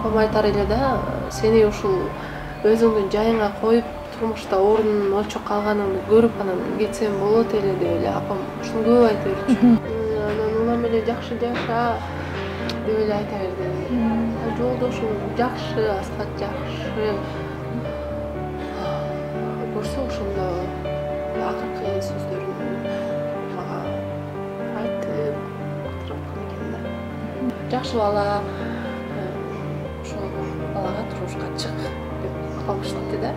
апам айтар эле да, сени ушул өзүңдүн жайыңа коюп турмушта ордун өлчөп калганыңды көрүп анан кетсем болот эле деп эле апам ушуну көп айта берчү. Анан улам эле жакшы жаша деп эле айта берди. Жолдошум жакшы, Аскат жакшы. Көрсө ошондо акыркы сөздөрүн мага айтып калтырып экен да. Жакшы бала, ошол балага турмушка чык деп калыштыкты да.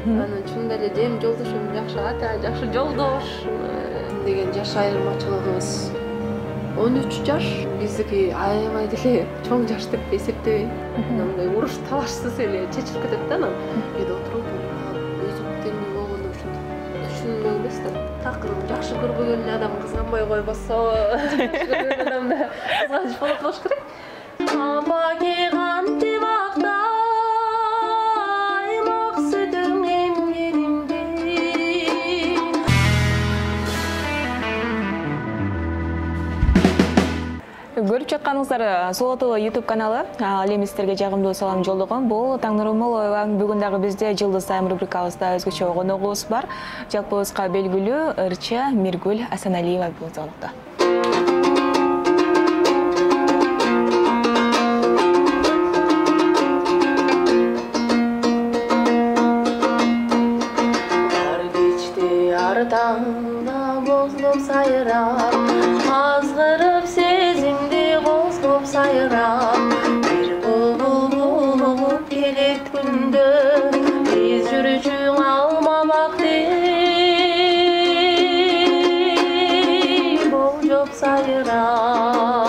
Анан чынында эле жем жолдошум жакшы ата, жакшы жолдош деген жаш айырмачылыгыбыз 13 жаш. Биздики аябай деле чоң жаш деп эсептебейм. Мындай уруш талашсыз эле чечилип кетет да анан. Үйдө отуруп өзүктен болгондо түшүнмөң эмес да. Такыр жакшы көрбөгөн эле адам кызганбай койбосо, жакшы көргөн адам да кызганыч болот болуш керек. Апа кийганчы бакта көрүп жатканыңыздар Сул ТВ YouTube каналы. Ал эми сиздерге жагымдуу салам жолдогон. Бул Таңнур Омолова. Бүгүн дагы бизде Жылдыз Тайм рубрикабызда өзгөчө коногубуз бар. Жалпыбызга белгилүү ырчы Миргүл Асаналиева бүгүн конокто. Артаңда бозлоп сайрап, азгырып сезимди козгоп сайрап, бир булбул келет күндө, биз жүрүчүң алмабакты, болжоп сайрап.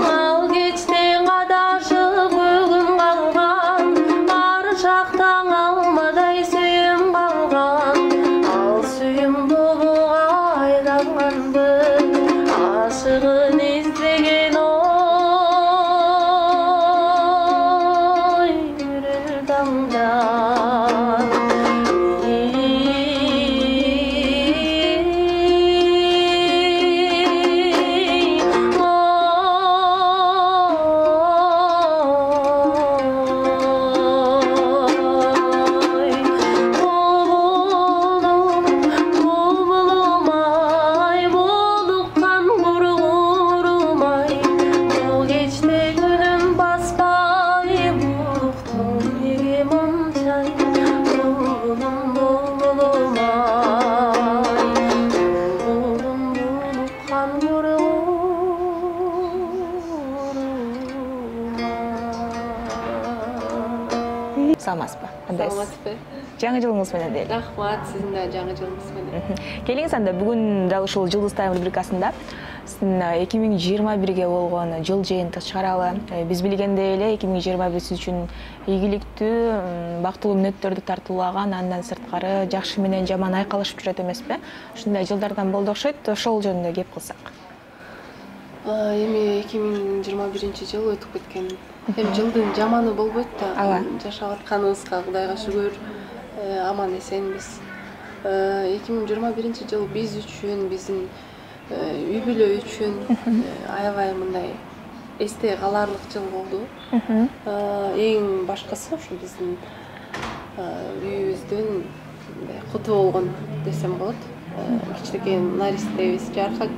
Ал кечтен кадашып бүгүн калган, ар шактан алмадай сүйүм калган. Ашығын іздеген ой үріл таңда Саламатсызбы? Саламатсызбы? Жаңы жылыңыз менен дейли. Рахмат, сиздин да жаңы жылыңыз менен. Келиңиз анда бүгүн дал ушул Жылдыз Тайм рубрикасында сиздин 2021ге болгон жыл жыйынтык чыгаралы. Биз билгендей эле 2021 сиз үчүн ийгиликтүү, бактылуу мүнөттөрдү тартуулаган, андан сырткары жакшы менен жаман айкалышып жүрөт эмеспи? Ушундай жылдардан болду окшойт. Ошол жөнүндө кеп кылсак. Эми 2021 жыл өтүп кеткен. Эми жылдын жаманы болбойт да. Жашап атканыбызга Кудайга шүгүр, аман эсенбиз. 2021 жыл биз үчүн, биздин үй бүлө үчүн аябай мындай эсте каларлык жыл болду. Эң башкысы ушу биздин үйүбүздүн куту болгон десем болот. Кичинекей наристебиз жарык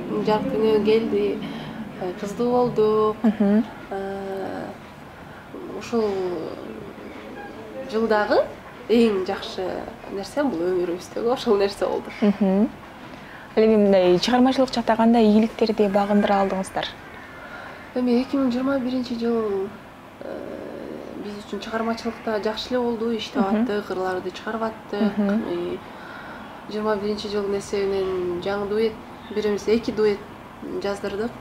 дүнүйгө келди, кыздуу болдук. Ушул жылдагы эң жакшы нерсе бул өмүрүбүздөгү ошол нерсе болду. Ал эми мындай чыгармачылык жакта кандай ийгиликтерди багындыра алдыңыздар? Эми 2021 жыл биз үчүн чыгармачылыкта жакшы эле болду, иштеп аттык, ырларды чыгарып аттык. 21 жылдын эсебинен жаңы дуэт, бир эмес 2 дуэт жаздырдык.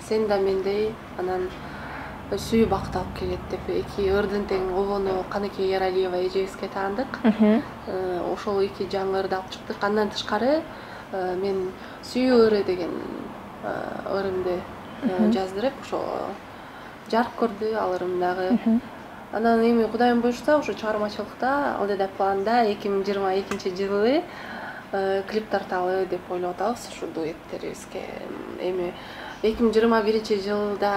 Сен да мендей, анан сүйүү бакыт алып келет деп 2 ырдын тең обону Каныкей Яралиева эжебизге таандык. Ошол 2 жаңы ырды алып чыктык. Андан тышкары мен сүйүү ыры деген ырымды жаздырып, ошо жарык көрдү ал ырым дагы. Анан эми Кудайым буйрса, ошо чыгармачылыкта алда планда 2022 жылы клип тарталы деп ойлоп атабыз ушу дуэттерибизге. Эми 2021-жылда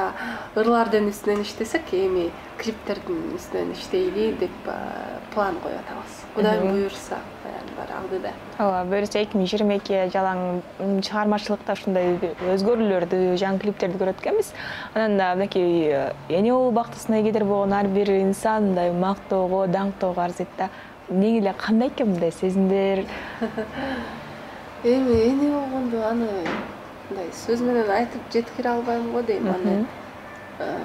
ырлардын үстүнөн иштесек, эми клиптердин үстүнөн иштейли деп план коюп атабыз. Кудайым буйрса, баары алдыда. Ооба, буюрса 2022 жалаң чыгармачылыкта ушундай өзгөрүүлөрдү, жаңы клиптерди көрөт экенбиз. Анан мынакей эне болуу бактысына эгедер болгон ар бир инсан мындай мактоого, даңктоого арзыйт да. Эмне эле кандай экен мындай сезимдер? Эми эне болгондо аны мындай сөз менен айтып жеткире албайм го дейм. Аны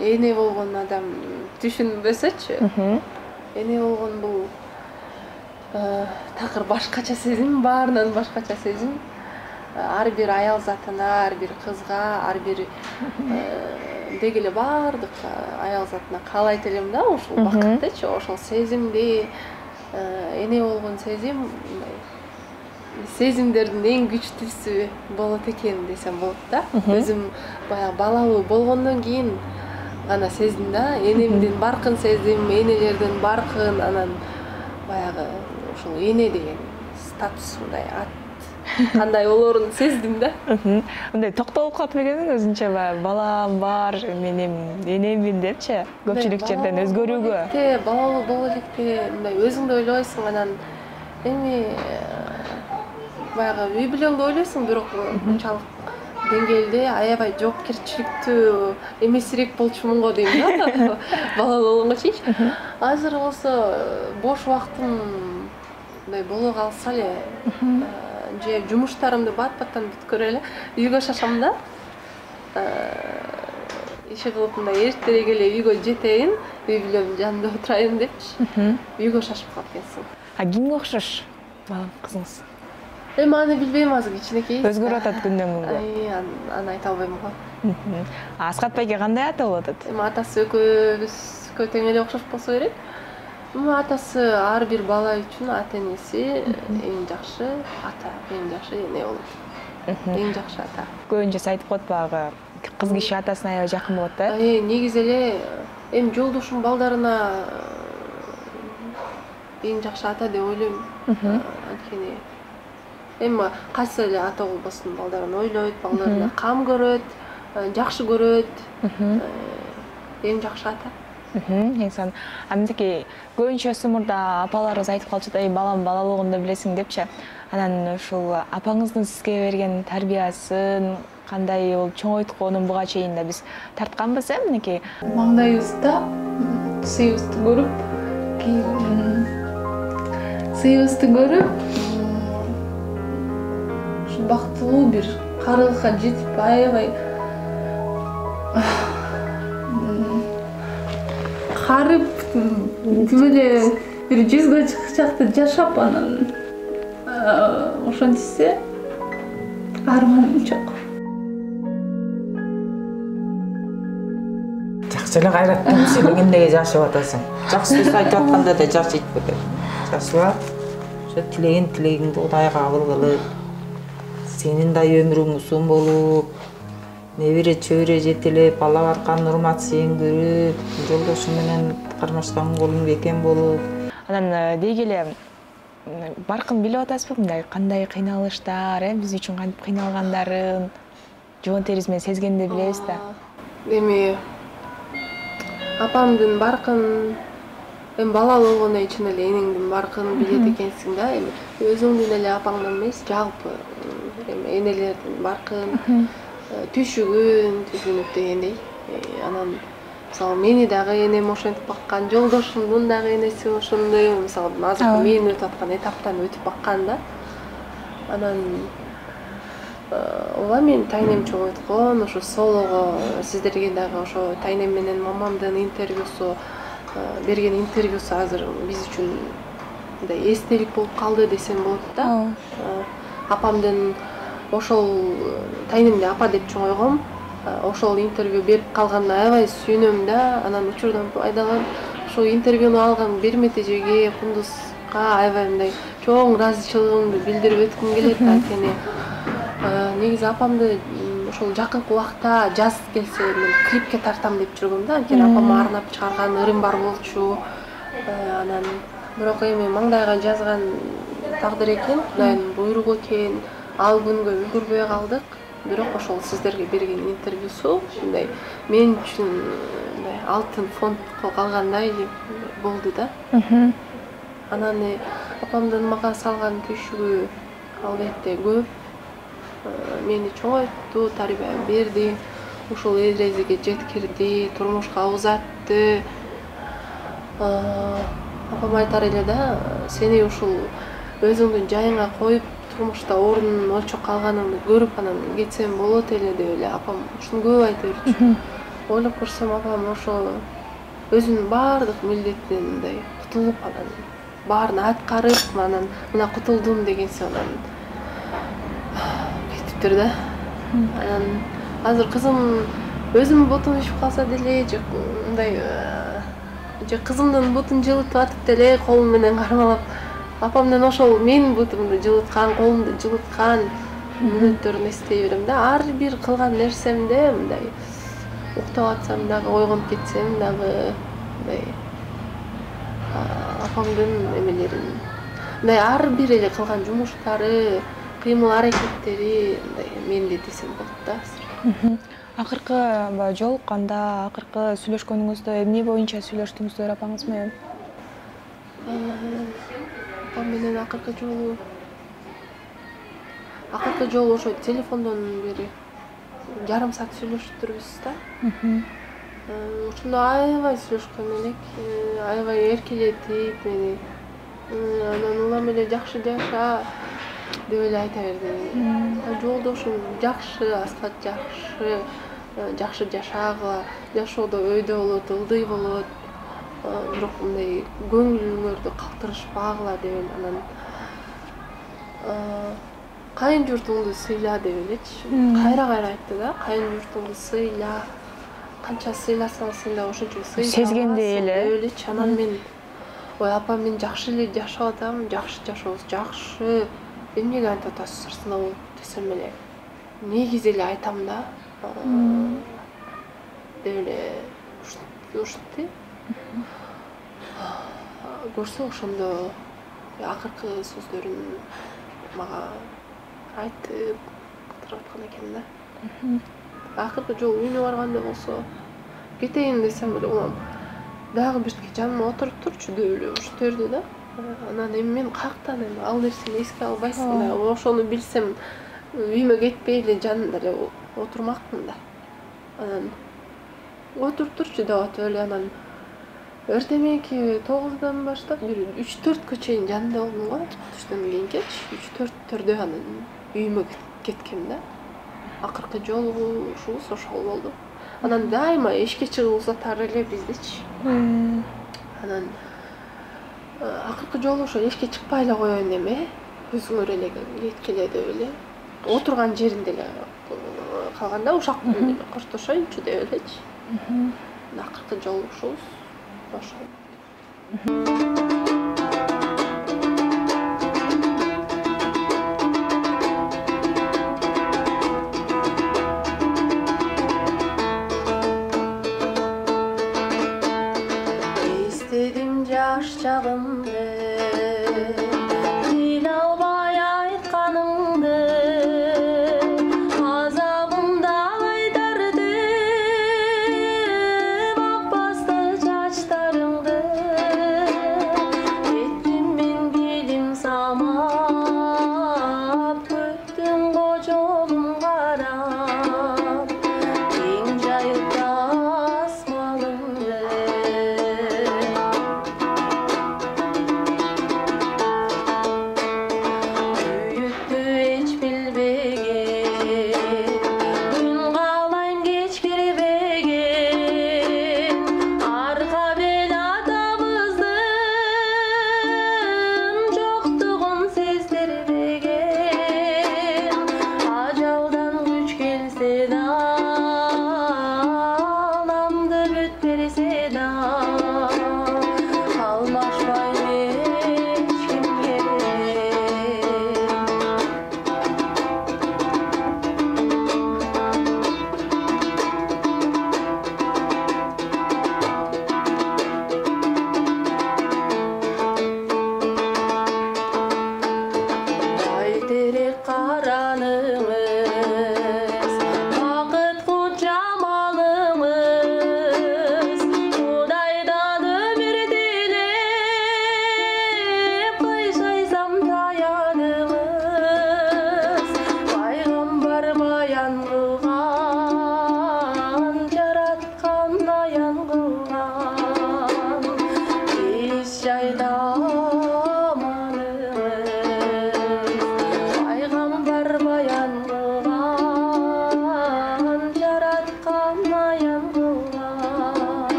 эне болгон адам түшүнбөсөчү. Эне болгон бул такыр башкача сезим, баарынан башкача сезим. Ар бир аял затына, ар бир кызга, ар бир деги эле баардык аял затына каалайт элем да ушул бакыттычы, ошол сезимди, эне болгон сезим мындай сезимдердин эң күчтүүсү болот экен десем болот да. Өзүм баягы балалуу болгондон кийин гана сездим да, энемдин баркын сездим, энелердин баркын, анан баягы ушул эне деген статус мындай ат кандай болоорун сездим да. Мындай токтолуп калып экенсиң өзүнчө баягы балам бар, менин энеммин депчи, көпчүлүк жерден өзгөрүүгө. Балалуу боло электе мындай өзүңдү ойлойсуң, анан эми баягы үй бүлөңдү ойлойсуң, бирок мынчалык деңгээлде аябай жоопкерчиликтүү эмесирээк болчумун го дейм да. Балалуу болгонго чейинчи. Азыр болсо бош убактым мындай боло калса эле, же жумуштарымды бат-баттан бүткөрө эле үйгө шашам да. Иши кылып мындай эртерээк эле үйгө жетейин, үй бүлөмдүн жанында отурайын депчи. Үйгө шашып калып кетсин. Кимге окшош балам, кызыңыз? Эми аны билбейм, азыр кичинекей. Өзгөрүп атат күндөн күнгө. Аны айта албайм го. Аскат байке кандай ата болуп атат? Эми атасы экөөбүзгө тең эле окшош болсо керек. Атасы ар бир бала үчүн ата энеси эң жакшы ата, эң жакшы эне болот. Эң жакшы ата. Көбүнчө айтып коет баягы кыз киши атасына аябай жакын болот да. Негизи эле эми жолдошум балдарына эң жакшы ата деп ойлойм. Анткени эми кайсы эле ата болбосун, балдарын ойлойт, балдарына кам көрөт, жакшы көрөт. Эң жакшы ата. Эң мынтеки көбүнчө мурда апаларыбыз айтып калчу да, балам балалыгында билесиң депчи. Анан ушул апаңыздын сизге берген тарбиясын кандай болуп чоңойтконун буга чейин да биз тартканбыз, мынеки маңдайыбызда сыйыбызды көрүп, сыйыбызды көрүп, бактылуу бир карылыкка жетип аябай карып, тим эле бир жүзгө чыкчакта жашап, анан ошентсе арманым жок. Жакшы эле кайраттуу сүйлөгөндөй жашап атасың. Жакшы сөз айтып атканда да жакшы айтып кетет. Жакшыла, ошо тилегиңди Кудайга кабыл кылып, сенин да өмүрүң узун болуп, небере чөбүрө жетелеп, бала баркан урмат сүйүндүрүп, жолдошуң менен кармашкан колуң бекем болуп. Анан деги эле баркын билип атасызбы, мындай кандай кыйналыштар, биз үчүн кантип кыйналгандарын жоон терибиз менен сезгенде билебиз да. Эми апамдын баркын, эми балалуу болгондон чын эле энеңдин баркын билет экенсиң да. Эми өзүңдүн эле апаңдан эмес, жалпы эми энелердин баркын, түшүгүнүп дегендей. Анан мисалы мени дагы энем ошентип баккан, жолдошумдун дагы энеси ошондой, мисалы азыркы мен өтүп аткан этаптан өтүп баккан да. Анан ооба, мен тайнем чоңойткон, ошо солого сиздерге дагы ошо тайнем менен мамамдын интервьюсу, берген интервьюсу азыр биз үчүн мындай эстелик болуп калды десем болот да. Апамдын ошол тайнемди апа деп чоңойгом, ошол интервью берип калганына аябай сүйүнөм да. Анан учурдан пайдаланып ошол интервьюну алган Берметежеге, Кундузга аябай мындай чоң ыраазычылыгымды билдирип өткүм келет. Анткени негизи апамды ошол жакынкы убакта жаз келсе мен клипке тартам деп жүргөм да. Анткени апама арнап чыгарган ырым бар болчу. Анан бирок эми маңдайга жазган тагдыр экен, Кудайдын буйругу экен. Ал күнгө үлгүрбөй калдык. бирок ошол сиздерге берген интервьюсу мындай мен үчүн мындай алтын фонд калгандай болду да. Анан апамдын мага салган түйшүгү албетте көп. Мени чоңойтту, тарбия берди, ушул эрезиге жеткирди, турмушка узатты. Апам айтар эле да, сени ушул өзүңдүн жайыңа коюп, турмушта ордун очук калганыңды көрүп анан кетсем болот эле деп эле апам ушуну көп айта берчү. Ойлоп көрсөм апам ошо өзүнүн баардык милдетинен мындай кутулуп анан баарын аткарып анан мына кутулдум дегенсип анан кетиптир да. Анан азыр кызым өзүмдүн бутум ишип калса деле же мындай же кызымдын бутун жылытып атып деле колум менен кармалап апамдын ошол менин бутумду жылыткан, колумду жылыткан мүнөттөрүн эстей берем да. Ар бир кылган нерсемде мындай уктап атсам дагы, ойгонуп кетсем дагы мындай апамдын эмелерин мындай ар бир эле кылган жумуштары, кыймыл аракеттери мындай менде десем болот да. Акыркы баягы жолукканда, акыркы сүйлөшкөнүңүздө эмне боюнча сүйлөштүңүздөр апаңыз менен? Апам менен акыркы жолу ошо телефондон бери жарым саат сүйлөшүптүрбүз да. Ошондо аябай сүйлөшкөн элек, аябай эркелетип мени. Анан улам эле жакшы жаша деп эле айта берди. Жолдошум жакшы, Аскат жакшы, жакшы жашагыла, жашоодо өйдө болот, ылдый болот. Бирок мындай көңүлүңөрдү калтырышпагыла деп эле анан кайын журтуңду сыйла деп элечи. Кайра айтты да, кайын журтуңду сыйла. Канча сыйласаң сен да ошончо сыйлап сезгендей эле деп элечи. Анан мен ой апа мен жакшы эле жашап атам, жакшы жашообуз жакшы. Эмнеге антип атасыз сыноо болуп десем эле негиз эле айтам да деп эле ушинтти. Көрсө ошондо акыркы сөздөрүн мага айтып калтырып аткан экен да. Акыркы жолу үйүнө барганда болсо кетейин десем эле улам дагы бирге жаныма отуруп турчу деп эле ушинте берди да. Анан эми мен каяктан эми ал нерсени эске албайсың да. Ошону билсем үйүмө кетпей эле жанында эле отурмакмын да. Анан отуруп турчу деп атып эле анан эртеменки 9-дан баштап бир 3-4кө чейин жанында болдум го. Түштөн кийинкечи 3-4-төрдө анан үйүмө кеткем да. Акыркы жолу ушубуз ошол болду. Анан дайыма эшикке чыгып узатар эле биздичи. Анан акыркы жолу ошо эшикке чыкпай эле коеюн эми, өзүңөр эле кеткиле деп эле отурган жеринде эле калганда ушак менен коштошоюнчу деп элечи. Акыркы жолу ушубуз ошол. Эстедим жаш чагымды, тил албай айтканыңды, азабымда айтарды, бакпасты чачтарыңды.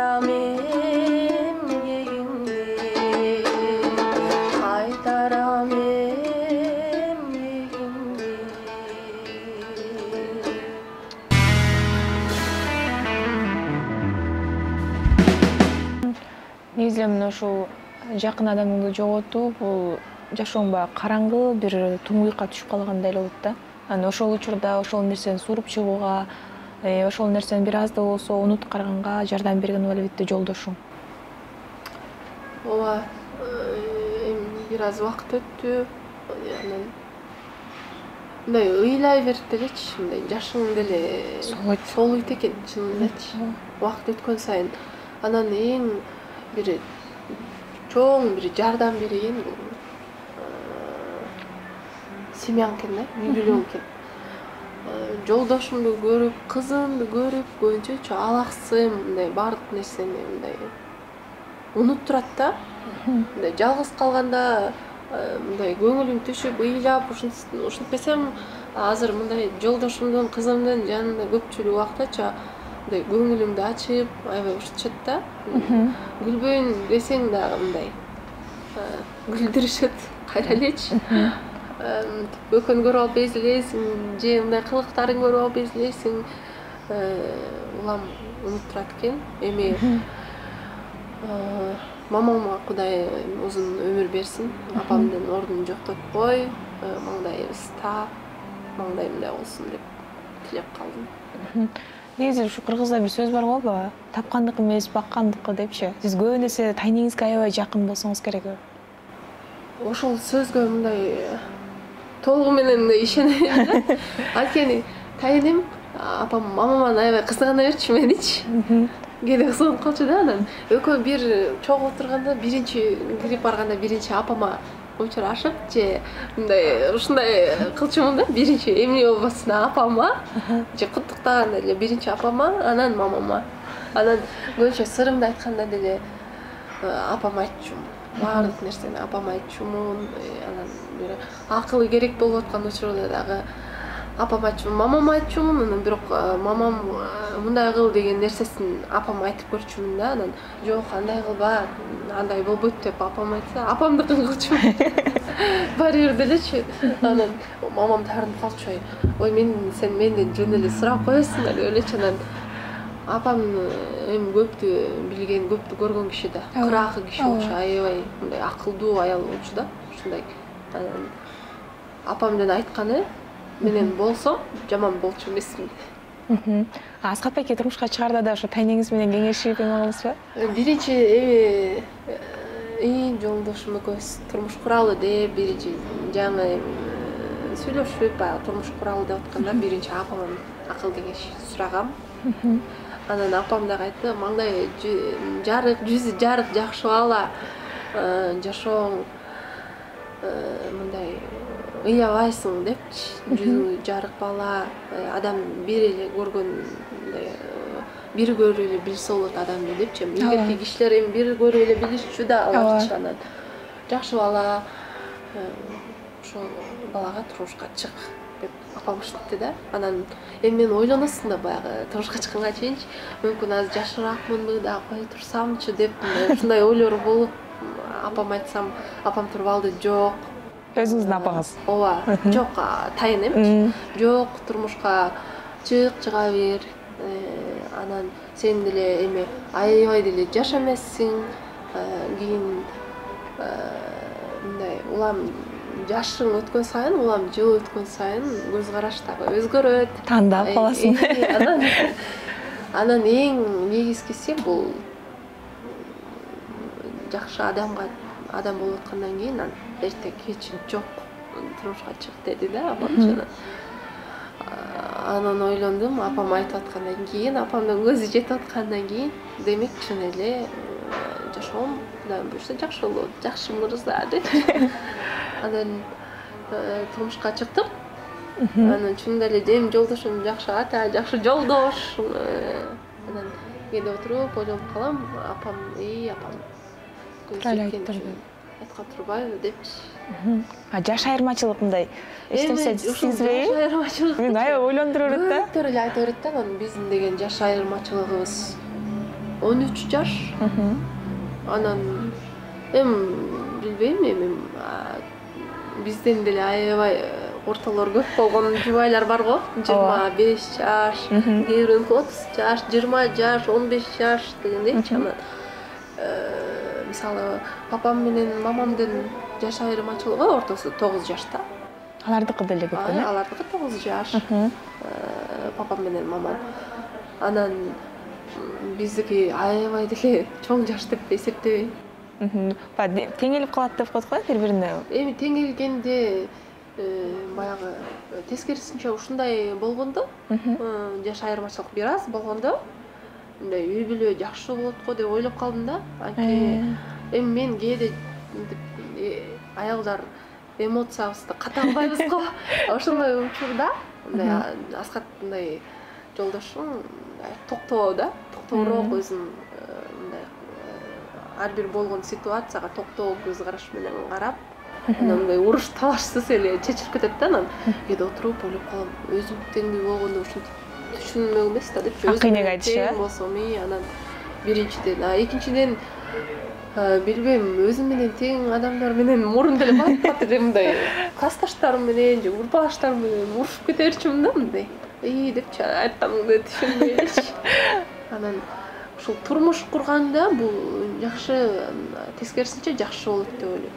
кайтарам эмгегиңди кайтарам эмгегиңди. негизи эле мына ушул жакын адамыңды жоготуу бул жашооң баягы караңгы бир туңгуюкка түшүп калгандай эле болот да. Анан ошол учурда ошол нерсени сууруп чыгууга, ошол нерсени бир аз да болсо унуткарганга жардам берген болуп албетте жолдошуң. Ооба, бир аз убакыт өттү. Анан мындай ыйлай берип делечи, мындай жашың деле солуйт экен чынындачы. Убакыт өткөн сайын анан эң бир чоң бир жардам берген бул семьяң экен да, үй-бүлөң экен. Жолдошумду көрүп, кызымды көрүп, көбүнчөчү алаксым, мындай баардык нерсени мындай унуттурат да. Мындай жалгыз калганда мындай көңүлүм түшүп, ыйлап, ушинтпесем азыр мындай жолдошумдун, кызымдын жанында көпчүлүк убактачы мындай көңүлүмдү ачып, аябай ушутушат да. Күлбөйүн десең дагы мындай күлдүрүшөт, кайра элечи. Экөөнү көрүп алып эзилесиң, же мындай кылыктарын көрүп алып эзилесиң. Улам унуттурат экен. Эми мамама Кудай узун өмүр берсин. Апамдын ордун жоктотпой, маңдайыбыз таап, маңдай мындай болсун деп тилеп калдым. Негизи ушу кыргызда бир сөз бар го, баягы тапкандыкы эмес, баккандыкы депчи. Сиз көбүн эсе тайнеңизге аябай жакын болсоңуз керек. Ошол сөзгө мындай толугу менен ишенем да. Анткени тайынем апам мамаман аябай кызгана берчү меничи. Кээде кызганып калчу да. Анан экөө бир чогуу отурганда биринчи кирип барганда биринчи апама учурашып же мындай ушундай кылчумун да. Биринчи эмне болбосун апама же куттуктаганда эле биринчи апама, анан мамама. Анан көбүнчө сырымды айтканда деле апама айтчумун. Баардык нерсени апама айтчумун. Анан бир акылы керек болуп аткан учурда дагы апама айтчумун, мамама айтчумун. Анан бирок мамам мындай кыл деген нерсесин апама айтып көрчүмүн да. Анан жок, андай кылба, андай болбойт деп апам айтса, апамдыкын кылчумун. Баары бир делечи. Анан мамам таарынып калчу. Ой, сен менден жөн эле сурап коесуң деп элечи. Анан апам эми көптү билген, көптү көргөн киши да. Кыракы киши болчу, аябай мындай акылдуу аял болчу да. Ушундай. Анан апамдын айтканы менен болсом жаман болчу эмесмин. Аскат байке турмушка чыгарда да ошо тайнеңиз менен кеңешип эме кылдыңызбы? Биринчи жолдошум экөөбүз турмуш куралы деп, биринчи жаңы сүйлөшүп, турмуш куралы деп атканда биринчи апамдан акыл кеңеш сурагам. Анан апам дагы айтты, маңдай жарык, жүзү жарык, жакшы бала, жашооң мындай ыябайсың депчи. Жүзү жарык бала, адам бир эле көргөн бир көрүп эле билсе болот адамды депчи. Илгерки кишилер эми бир көрүп эле билишчү да аларчы. Анан жакшы бала, ошол балага турмушка чык деп апам ушинтти да. Анан эми мен ойлоносуң да баягы турмушка чыкканга чейинчи мүмкүн азыр жашыраакмынбы да кое турсамчы деп ушундай ойлор болуп, апам айтсам, апам туруп алды, жок. Өзүңүздүн апаңыз? Ооба, жок, тайынем. Жок, турмушка чыга бер. Анан сен деле эми аябай деле жаш эмессиң. Кийин мындай улам жашың өткөн сайын, улам жыл өткөн сайын көз караш дагы өзгөрөт. Тандап каласың. Анан эң негизгиси бул жакшы адам болуп аткандан кийин эрте кеч жок турмушка чык деди да апам. Анан ойлондум, апам айтып аткандан кийин, апамдын көзү жетип аткандан кийин, демек чын эле жашоом Кудайым буйрса жакшы болот, жакшы мырза деп. Анан турмушка чыктым. Анан чынында эле эми жолдошум жакшы ата, жакшы жолдош. Анан кээде отуруп ойлонуп калам, апам, апам көзү жеткен айткан турбайбы депчи. Жаш айырмачылык мындай эч нерсе сезбейби? Жаш айырмачылык. Мен аябай ойлондура берет да. Көптөр эле айта берет да, анан биздин деген жаш айырмачылыгыбыз 13 жаш. Анан билбейм эми бизден деле аябай ортолор көп болгон жубайлар бар го. 25 жаш, кээ бирөөнүкү 30 жаш, 20 жаш, 15 жаш дегендейчи. Анан мисалы папам менен мамамдын жаш айырмачылыгы ортосу 9 жашта. Алардыкы деле көп эме? Алардыкы 9 жаш. Папам менен мамам. Анан биздики аябай деле чоң жаш деп эсептебейм. Тең келип калат деп коет го бири-бирине. Эми тең келгенде баягы тескерисинче ушундай болгондо, жаш айырмачылык бир аз болгондо, мындай үй бүлө жакшы болот го деп ойлоп калдым да. Эми мен кээде аялдар эмоциябызды ката албайбыз го. Ошондой учурда мындай Аскат мындай жолдошум токтоо да, токтоороок өзүн мындай ар бир болгон ситуацияга токтоо көз караш менен карап, анан мындай уруш талашсыз эле чечип кетет да. Анан кээде отуруп ойлоп калам, өзүм теңдүү болгондо ушинтип түшүнмөк эмес да депчи. Акыйнек айтышы. Болсом, анан биринчиден, экинчиден билбейм, өзүм менен тең адамдар менен мурун деле барып эле мындай классташтарым менен же урбаштарым менен урушуп кете берчүмүн да мындай. Депчи айтканыңды түшүнбөй элечи. Анан ушул турмуш курганда бул жакшы, тескерисинче жакшы болот деп ойлойм.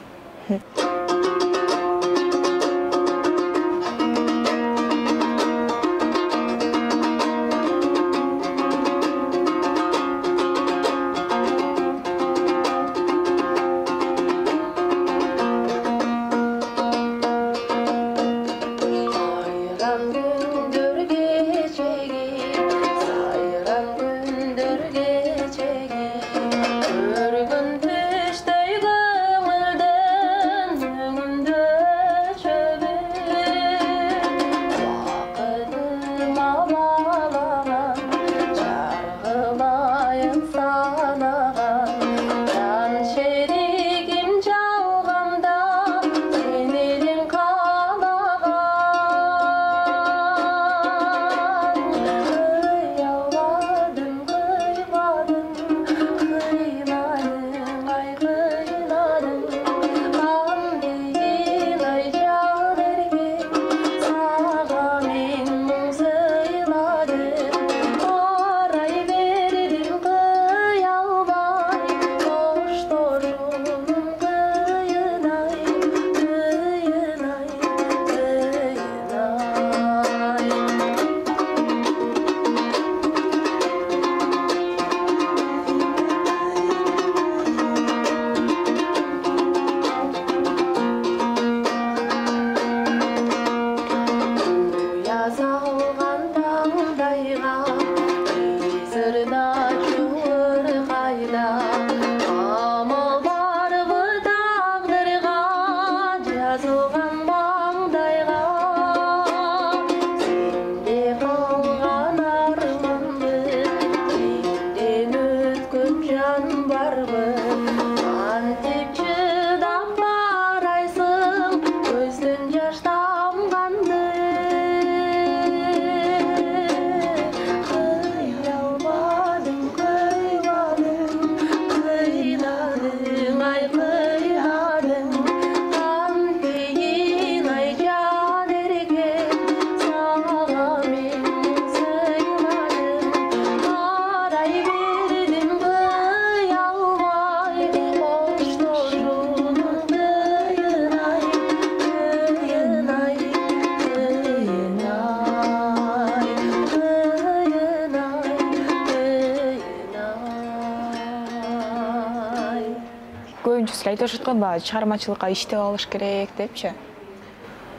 Көбүнчөсү айтып жаткан баягы чыгармачылыкка иштеп алыш керек депчи.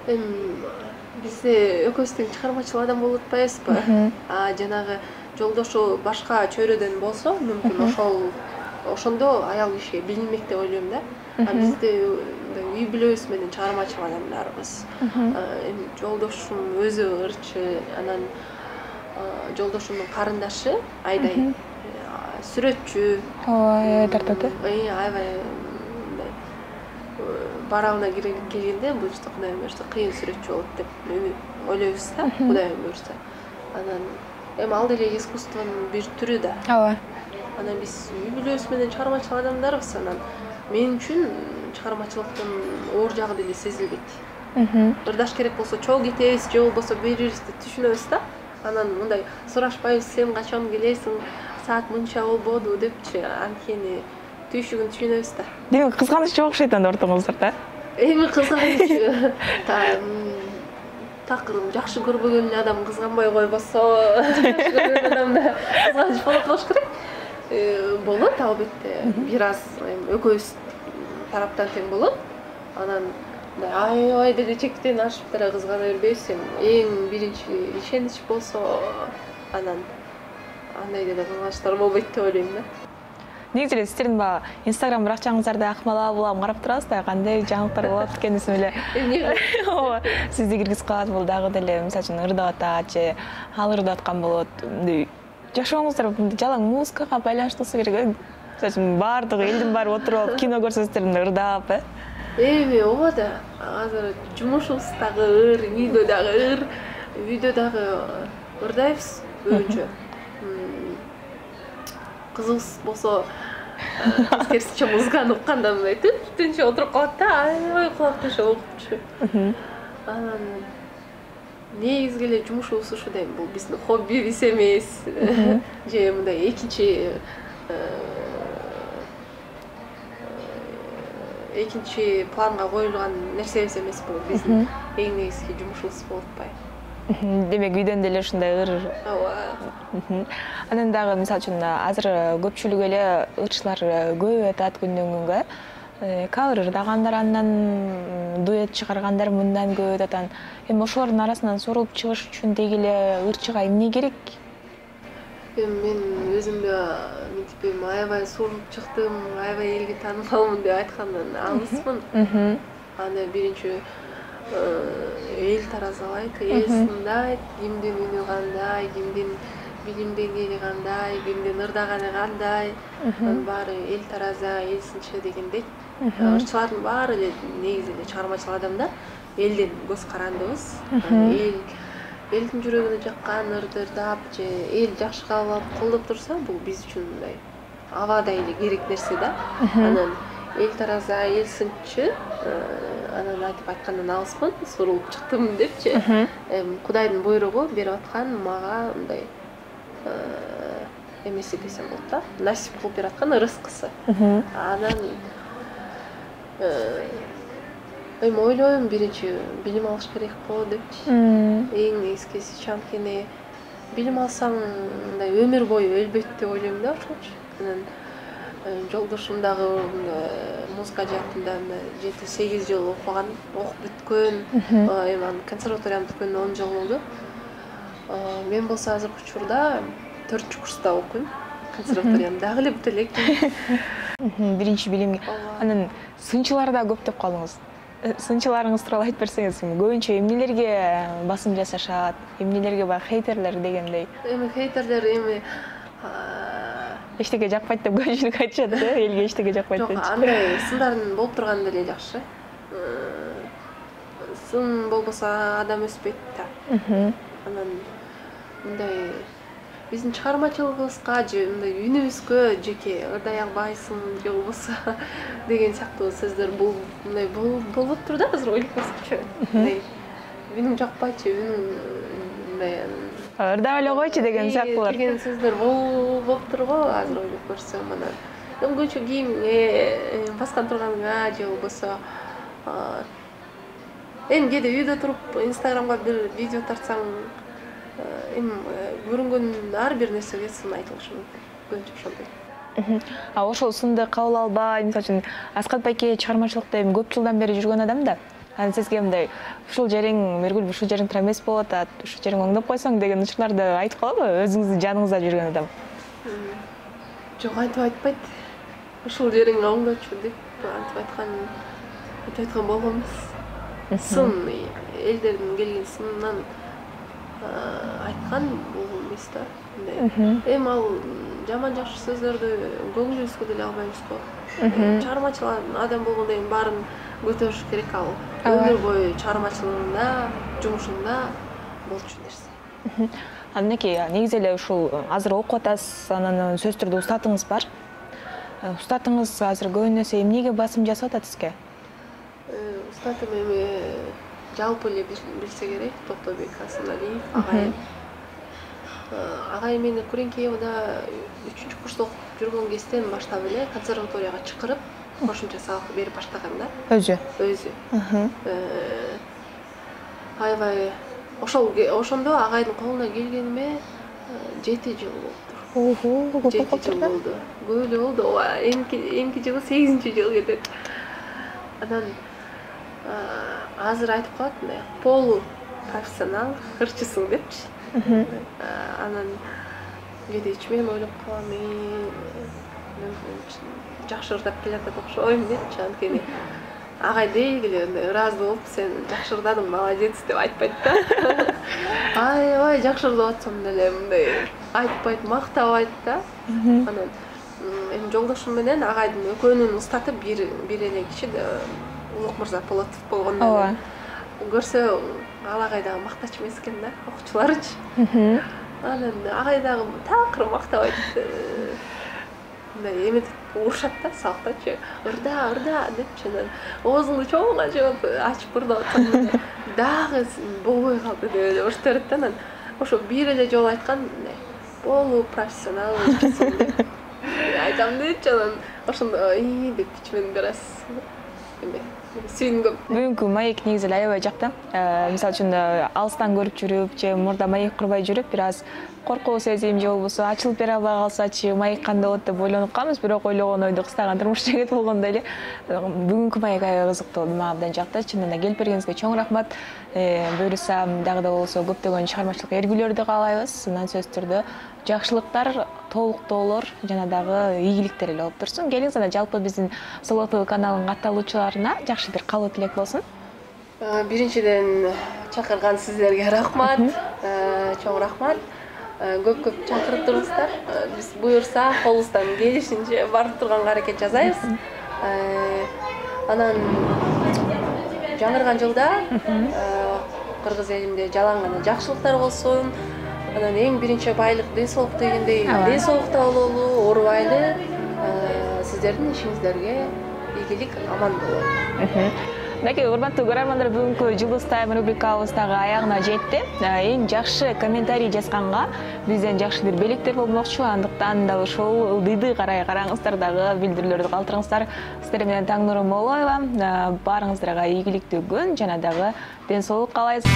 Бизде экөөбүз тең чыгармачыл адам болуп атпайбызбы? Жанагы жолдошу башка чөйрөдөн болсо, мүмкүн ошондо аял кишиге билинмек деп ойлойм да. Бизде үй бүлөбүз менен чыгармачыл адамдарбыз. Жолдошум өзү ырчы, анан жолдошумдун карындашы Айдай сүрөтчү. Аябай тартат. Аябай барабына келгенде бул жерде Кудай буюрса кыйын сүрөтчү болот деп ойлойбуз да. Кудай буюрса. Анан ал деле искусствонун бир түрү да. Анан биз үй бүлөбүз менен чыгармачыл адамдарбыз. Анан мен үчүн чыгармачылыктын оор жагы деле сезилбейт. Ырдаш керек болсо чогуу кетебиз, же болбосо бири бирибизди түшүнөбүз да. Анан мындай сурашпайбыз, сен качан келесиң, саат мынча болбоду депчи. Анткени түйшүгүн түшүнөбүз да. Демек кызганыч жок окшойт анда ортоңуздарда. Эми кызганыч такыр жакшы көрбөгөн адам кызганбай койбосо, жакшы көргөн адамда кызганыч болот керек. Болот албетте. Бир аз экөөбүз тараптан тең болот. Анан аябай деле чектен ашып деле кызгана бербейбиз. Эң биринчи ишенич болсо, анан андай деле кызганычтар болбойт деп ойлойм да. Негизи эле сиздердин баягы Instagram баракчаңыздарда акмалап улам карап турабыз да, кандай жаңылыктар болот экенин эле. Ооба, сизди киргизип калат, бул дагы деле мисалы үчүн ырдап атат же ал ырдап аткан болот. Жашооңуздар жалаң музыкага байланыштуусу керек. Мисалы үчүн баардыгы элдин баары отуруп кино көрсөтсөтөр ырдап, Эми ооба да, азыр жумушубуз дагы ыр, видео дагы ыр, видео дагы ырдайбыз көбүнчө. Кызыбыз болсо керісінше музыканы укканда мындай түнчө отуруп калат да, аябай кулак түшүп окупчу. Анан негизги эле жумушубуз ушу дейм, бул биздин хоббибиз эмес, же мындай экинчи планга коюлган нерсебиз эмес, бул биздин эң негизги жумушубуз болуп атпайбы. Демек үйдөн деле ушундай ыр. Ооба. Анан дагы мисалы үчүн азыр көпчүлүк эле ырчылар көбөйүп атат күндөн күнгө. Кавер ырдагандар, андан дуэт чыгаргандар мындан көбөйүп атат. Эми ошолордун арасынан сорулуп чыгыш үчүн деги эле ырчыга эмне керек? Мен өзүмдө мынтип аябай сорулуп чыктым, аябай элге таанымалмын деп айткандан алыспын. Аны биринчи эл таразалайт, эл сындайт, кимдин үнү кандай, кимдин билим деңгээли кандай, кимдин ырдаганы кандай, анын баары эл тараза, эл сынчы дегендей. Ырчылардын баары эле негизи эле чыгармачыл адамдар, элден көз карандыбыз. Элдин жүрөгүнө жаккан ырды ырдап же эл жакшы кабыл алып колдоп турса, бул биз үчүн мындай абадай эле керек нерсе да. Анан эл тараза, эл сынчы, анан айтып айткандан алыспын, сорулуп чыктым депчи. Кудайдын буйругу берип аткан мага мындай эмеси десем болот да, насип кылып берип аткан ырыскысы. Анан эми ойлойм, биринчи билим алыш керек го депчи. Эң негизгиси, анткени билим алсаң мындай өмүр бою өлбөйт деп ойлойм да ошолчу. Анан жолдошум дагы музыка жаатында 7-8 жыл окуган, окуп бүткөн, эми анын консерваторияны бүткөнүнө 10 жыл болду. Мен болсо азыркы учурда 4-курста окуйм. Консерваторияны дагы эле бүтө элекмин. Биринчи билимге. Анан сынчылар да көп деп калдыңыз. Сынчыларыңыз тууралуу айтып берсеңиз, көбүнчө эмнелерге басым жасашат, эмнелерге баягы хейтерлер дегендей. Эми хейтерлер эчтеке жакпайт деп көпчүлүк айтышат да, элге эчтеке жакпайт деп. Жок, андай сындардын болуп турганы деле жакшы. Сын болбосо адам өспөйт да. Анан мындай биздин чыгармачылыгыбызга же мындай үнүбүзгө жеке ырдай албайсың же болбосо деген сыяктуу сөздөр бул мындай болуп тур да азыр ойлоп көрсөкчү. Мындай үнүң жакпайчы, үнүң мындай ырдап эле койчу деген сыяктуулар. Деген сөздөр болуп турго азыр ойлоп көрсөм, анан көбүнчө кийимиңе баскан турганыңа же болбосо эми кээде үйдө туруп Инстаграмга бир видео тартсаң, эми көрүнгөн ар бир нерсеге сын айтылышы мүмкүн. Көбүнчө ошондой. Ошол сынды кабыл албай, мисалы үчүн Аскат байке чыгармачылыкта эми көп жылдан бери жүргөн адам да. Анан сизге мындай ушул жериң Мергүл, ушул жериң туура эмес болуп атат, ушул жериң оңдоп койсоң деген учурларды айтып калабы өзүңүздүн жаныңызда жүргөн адам? Жок, айтпайт. Ушул жериң оңдочу деп айтып айткан болгонбуз. Сын элдердин келген сынынан айткан бул эмес да. Эми ал жаман жакшы сөздөрдү көңүлүбүзгө деле албайбыз го. Чыгармачыл адам болгондон кийин баарын көтөрүш керек, ал өмүр бою чыгармачылыгында, жумушунда болчу нерсе. Анакей негизи эле ушул азыр окуп атасыз, анан сөзсүз түрдө устатыңыз бар. Устатыңыз азыр көбүнесе эмнеге басым жасап атат сизге? Устатым эми жалпы эле билсе керек, Токтобек Асаналиев агайым. Агайым мени Куренкеевда 3-курста окуп жүргөн кезден баштап эле консерваторияга чакырып, кошумча сабак берип баштаган да. Өзү. Аябай ошондо агайдын колуна келгениме 7 жыл болду. Ого, 7 жыл болду. Көп эле болду. Эмки жылы 8-жыл кетет. Анан азыр айтып калат мындай, полу профессионал кырчысың депчи. Анан кедейчи мен ойлоп калам, жакшырдап келатат окшойм депчи. Анткени агай дейгиле ыраазы болуп, сен жакшырдадың, молодец деп айтпайт да. Аябай жакшырдап атсам деле мындай айтпайт, мактабайт да. Анан эми жолдошум менен агайдын экөөнүн устаты бир эле киши Улук мырза Полотов болгондон Ооба. көрсө ал агай дагы мактач эмес экен да, окуучуларычы. Анан агай дагы такыр мактабайт. Мындай эметип урушат да, сабактачы. Ырда депчи, анан оозуңду чоң ачып ырдап атсам дагы болбой калды деп эле урушуп берет да. Анан ошо бир эле жолу айткан, полу профессионал деп айтам депчи. Анан ошондо деп ичимен бир аз сүйүнгөм. Бүгүнкү маек негизи эле аябай жакта. Мисалы үчүн алыстан көрүп жүрүп, же мурда маек курбай жүрүп, бир аз коркуу сезим же болбосо ачылып бере албай калсачы, маек кандай болот деп ойлонуп калабыз, бирок ойлогон ойду кыстаган турмуш жигит болгондой эле. Бүгүнкү маек аябай кызыктуу болду, мага абдан жакты. Чынында келип бергениңизге чоң рахмат. Буюрса дагы да болсо көптөгөн чыгармачылык эргүүлөрдү каалайбыз. Анан сөзсүз түрдө жакшылыктар, толуктоолор жана дагы ийгиликтер эле болуп турсун. Келиңиз, анда жалпы биздин Соло ТВ каналынын катталуучуларына жакшы бир каалоо тилек болсун. Биринчиден чакырган сиздерге рахмат, чоң рахмат. Көп чакырып туруңуздар. Биз буюрса колубуздан келишинче барып турганга аракет жасайбыз. Анан жаңырган жылда кыргыз элимде жалаң гана жакшылыктар болсун. Анан эң биринчи байлык ден соолук дегендей, ден соолукта бололу, оорубайлы. Сиздердин ишиңиздерге ийгилик, аман бололу. Мынакей урматтуу көрөрмандар, бүгүнкү Жылдыз Тайм рубрикабыз дагы аягына жетти. Эң жакшы комментарий жазганга бизден жакшы бир белектер болмокчу. Андыктан да ошол ылдыйды караңыздар, дагы билдирүүлөрдү калтырыңыздар. Сиздер менен Таңнур Молоева. Баарыңыздарга ийгиликтүү күн жана дагы ден соолук каалайбыз.